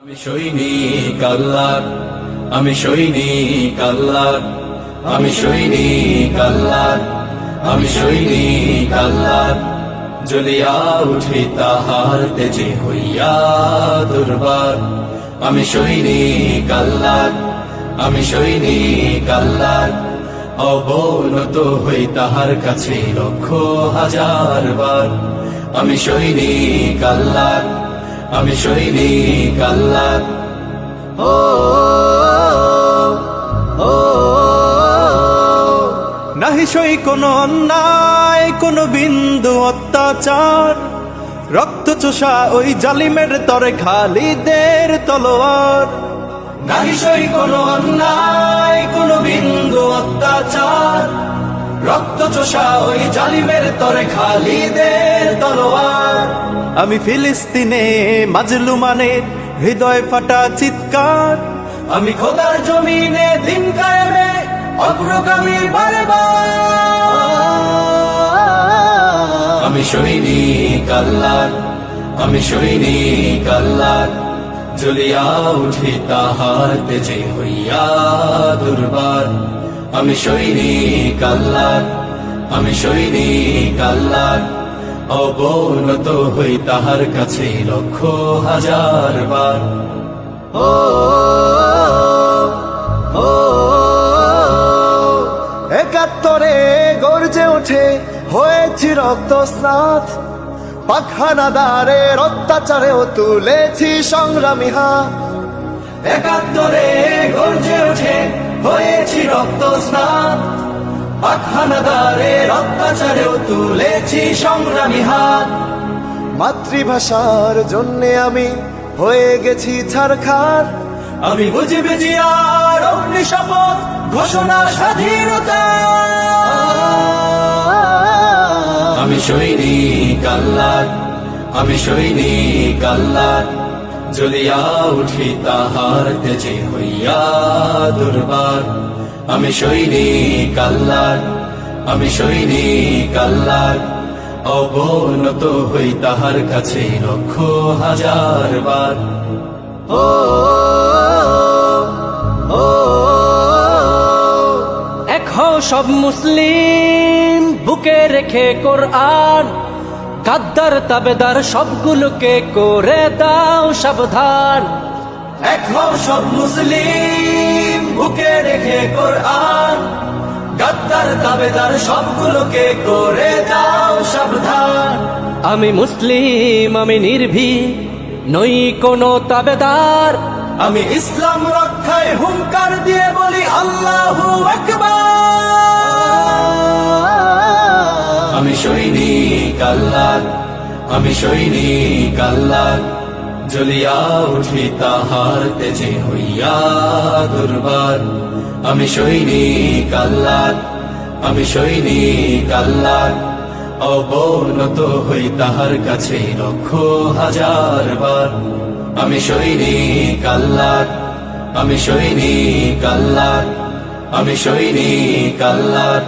আমি সৈনিক আল্লাহর, আমি সৈনিক আল্লাহর, আমি সৈনিক আল্লাহর, আমি সৈনিক আল্লাহর। জ্বলিয়া উঠি তাহার তেজে হইয়া দুর্বার। আমি সৈনিক আল্লাহর, আমি সৈনিক আল্লাহর। অবনত হই তাহার কাছে লক্ষ হাজার বার। আমি সৈনিক আল্লাহর, আমি সৈনিক আল্লাহর। ও ও নাহি সই কোন অন্যায়, কোন বিন্দু অত্যাচার, রক্ত চোষা ওই জালিমের তরে খালিদের তলোয়ার। নাহি সই কোন অন্যায়, কোন বিন্দু অত্যাচার, রক্ত চোষা ওই জালিমের তরে খালিদের তলোয়ার। আমি ফিলিস্তিনে মাজলুমানের হৃদয় ফাটা চিৎকার, আমি খোদার জমিনে দিন কায়েমে অগ্রগামী বারবার। আমি সৈনিক আল্লাহর, আমি সৈনিক আল্লাহর। জ্বলিয়া উঠি তাহার তেজে হইয়া দুর্বার। আমি সৈনিক আল্লাহর, আমি সৈনিক আল্লাহর। অবনত হই তাহার কাছে লক্ষ হাজার বার। ও ও একাত্তরে গর্জে ওঠে হয়েছি রক্তস্নাত, পাখানাদারের অত্যাচারেও তুলেছি সংগ্রামী হাত। একাত্তরে গর্জে ওঠে হয়েছি রক্তস্নাত, পাখানাদারের অত্যাচারেও তুলেছি সংগ্রামী হাত। মাতৃভাষার জন্যে আমি হয়ে গেছি ছারখার, আমি বুঝবে জিয়ার অগ্নি শপথ ঘোষণা স্বাধীনতা। আমি সৈনিক আল্লাহর, আমি সৈনিক আল্লাহর। জ্বলিয়া উঠি তাহার তেজে হইয়া দুর্বার। আমি সৈনিক আল্লাহর, আমি সৈনিক আল্লাহর। অবনত হই তাহার কাছে লক্ষ হাজার বার। ও ও এক হও সব মুসলিম বুকে রেখে কোরআন, গাদ্দার তাবেদার সবগুলোকে করে দাও সাবধান। এক হও সব মুসলিম বুকে রেখে কোরআন, গাদ্দার তাবেদার সবগুলোকে করে দাও সাবধান। আমি মুসলিম, আমি নির্ভীক, নই কোনো তাবেদার। আমি ইসলাম রক্ষায় হুঙ্কার দিয়ে বলি আল্লাহু আকবার। আমি সৈনিক আল্লাহর, আমি সৈনিক আল্লাহর। জ্বলিয়া উঠি তাহার তেজে হইয়া দুর্বার। আমি সৈনিক আল্লাহর, আমি সৈনিক আল্লাহর। অবনত হই তাহার কাছে লক্ষ হাজার বার। আমি সৈনিক আল্লাহর, আমি সৈনিক আল্লাহর, আমি সৈনিক আল্লাহর।